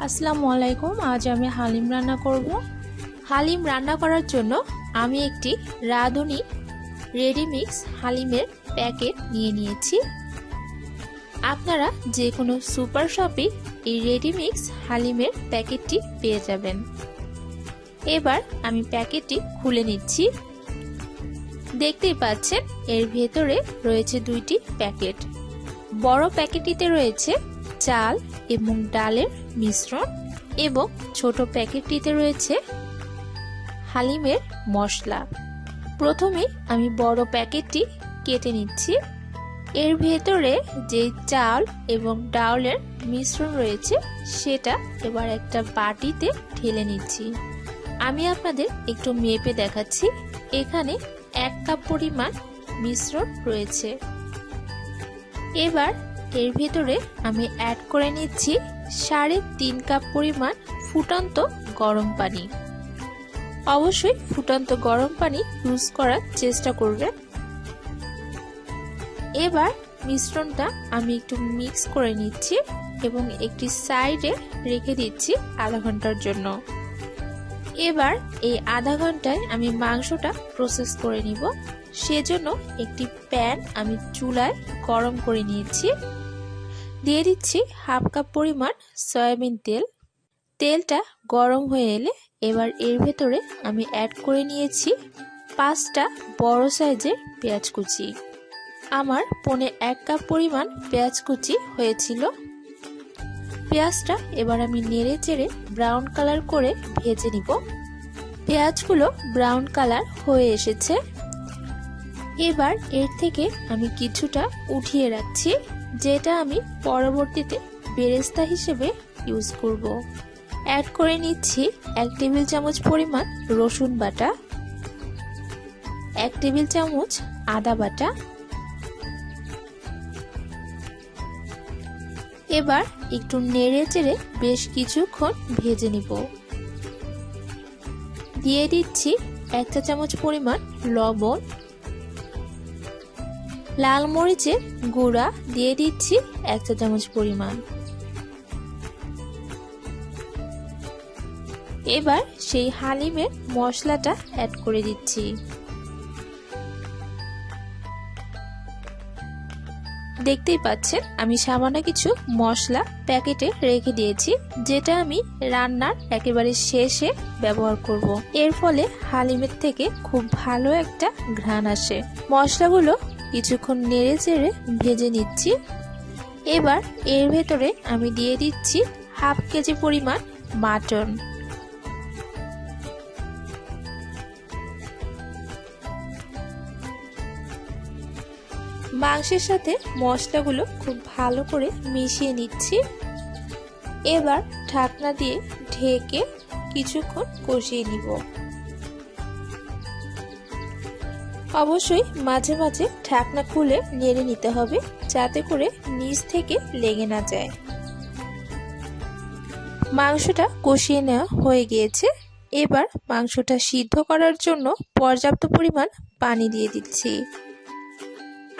আসসালামু আলাইকুম। আজ আমি হালিম রান্না করব। হালিম রান্না করার জন্য আমি একটি রাঁধুনি রেডিমিক্স হালিমের প্যাকেট নিয়ে নিয়েছি। আপনারা যে কোনো সুপার শপে এই রেডিমিক্স হালিমের প্যাকেটটি পেয়ে যাবেন। এবার আমি প্যাকেটটি খুলে নিচ্ছি। দেখতেই পাচ্ছেন এর ভেতরে রয়েছে দুইটি প্যাকেট। বড় প্যাকেটটিতে রয়েছে চাল এবং ডালের মিশ্রণ এবং ছোট প্যাকেটটিতে রয়েছে হালিমের মশলা। প্রথমে আমি বড় প্যাকেটটি কেটে নিচ্ছি। এর ভেতরে যে চাল এবং ডালের মিশ্রণ রয়েছে সেটা এবার একটা বাটিতে ঢেলে নিচ্ছি। আমি আপনাদের একটু মেপে দেখাচ্ছি। এখানে 1 কাপ পরিমাণ মিশ্রণ রয়েছে। এবার এর ভিতরে আমি অ্যাড করে নিচ্ছি 3.5 কাপ পরিমাণ ফুটন্ত গরম পানি। অবশ্যই ফুটন্ত গরম পানি ইউজ করার চেষ্টা করবেন। এবার মিশ্রণটা আমি একটু মিক্স করে নিচ্ছি এবং একটি সাইডে রেখে দিচ্ছি আধা ঘন্টার জন্য। এবার এই আধা ঘন্টায় আমি মাংসটা প্রসেস করে নিব। সেজন্য একটি প্যান আমি চুলায় গরম করে নিয়েছি। দিয়ে দিচ্ছি 1/2 কাপ পরিমাণ সয়াবিন তেল। তেলটা গরম হয়ে এলে এবার এর ভেতরে আমি অ্যাড করে নিয়েছি 5টা বড় সাইজের পেঁয়াজ কুচি। আমার 1.25 কাপ পরিমাণ পেঁয়াজ কুচি হয়েছিল। পেঁয়াজটা এবার আমি নেড়ে চেড়ে ব্রাউন কালার করে ভেজে নিব। পেঁয়াজগুলো ব্রাউন কালার হয়ে এসেছে। এবার এর থেকে আমি কিছুটা উঠিয়ে রাখছি, যেটা আমি পরবর্তীতে বেরেস্তা হিসেবে ইউজ করব। অ্যাড করে নিচ্ছি 1 টেবিল চামচ পরিমাণ রসুন বাটা, 1 টেবিল চামচ আদা বাটা। এবার একটু নেড়ে চেড়ে বেশ কিছুক্ষণ ভেজে নিব। দিয়ে দিচ্ছি 1 চা চামচ পরিমাণ লবণ, লাল মরিচের গুঁড়া দিয়ে দিচ্ছি 1 চা চামচ পরিমাণ। এবার সেই হালিমের মশলাটা অ্যাড করে দিচ্ছি। দেখতেই পাচ্ছেন আমি সামান্য কিছু মশলা প্যাকেটে রেখে দিয়েছি, যেটা আমি রান্নার একেবারে শেষে ব্যবহার করব। এর ফলে হালিমের থেকে খুব ভালো একটা ঘ্রাণ আসে। মশলাগুলো কিছুক্ষণ নেড়ে চেড়ে ভেজে নিচ্ছি। এবার এর ভেতরে আমি দিয়ে দিচ্ছি 1/2 কেজি পরিমাণ মাটন। মাংসের সাথে মশলাগুলো খুব ভালো করে মিশিয়ে নিচ্ছি। এবার ঢাকনা দিয়ে ঢেকে কিছুক্ষণ কষিয়ে নিব। অবশ্যই মাঝে মাঝে ঢাকনা খুলে নেড়ে নিতে হবে, যাতে করে নিচ থেকে লেগে না যায়। মাংসটা কষিয়ে নেওয়া হয়ে গিয়েছে। এবার মাংসটা সিদ্ধ করার জন্য পর্যাপ্ত পরিমাণ পানি দিয়ে দিচ্ছি।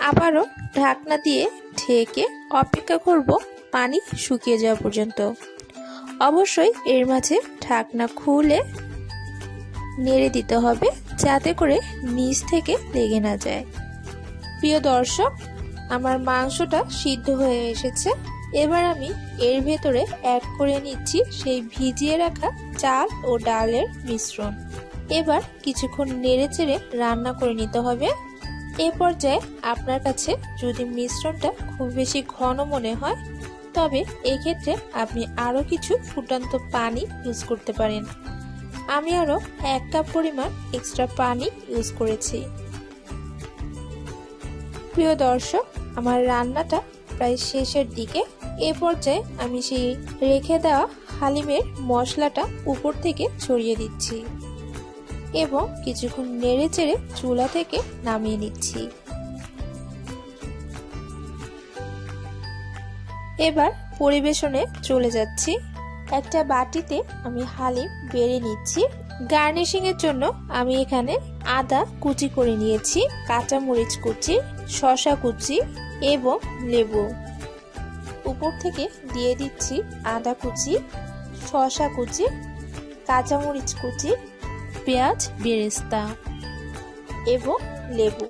আবারও ঢাকনা দিয়ে ঢেকে অপেক্ষা করব পানি শুকিয়ে যাওয়া পর্যন্ত। অবশ্যই এর মাঝে ঢাকনা খুলে নেড়ে দিতে হবে, যাতে করে নিচ থেকে লেগে না যায়। প্রিয় দর্শক, আমার মাংসটা সিদ্ধ হয়ে এসেছে। এবার আমি এর ভেতরে অ্যাড করে নিচ্ছি সেই ভিজিয়ে রাখা চাল ও ডালের মিশ্রণ। এবার কিছুক্ষণ নেড়ে চেড়ে রান্না করে নিতে হবে। এ পর্যায়ে আপনার কাছে যদি মিশ্রণটা খুব বেশি ঘন মনে হয়, তবে এক্ষেত্রে আপনি আরও কিছু ফুটন্ত পানি ইউজ করতে পারেন। আমি আরও 1 কাপ পরিমাণ এক্সট্রা পানি ইউজ করেছি। প্রিয় দর্শক, আমার রান্নাটা প্রায় শেষের দিকে। এ পর্যায়ে আমি সেই রেখে দেওয়া হালিমের মশলাটা উপর থেকে ছড়িয়ে দিচ্ছি এবং কিছুক্ষণ নেড়ে চেড়ে চুলা থেকে নামিয়ে নিচ্ছি। এবার পরিবেশনে চলে যাচ্ছি। একটা বাটিতে আমি হালিম বেড়ে নিচ্ছি। গার্নিশিং এর জন্য আমি এখানে আদা কুচি করে নিয়েছি, কাঁচামরিচ কুচি, শসা কুচি এবং লেবু। উপর থেকে দিয়ে দিচ্ছি আদা কুচি, শসা কুচি, কাঁচামরিচ কুচি, পেঁয়াজ বেরেস্তা এবং লেবু।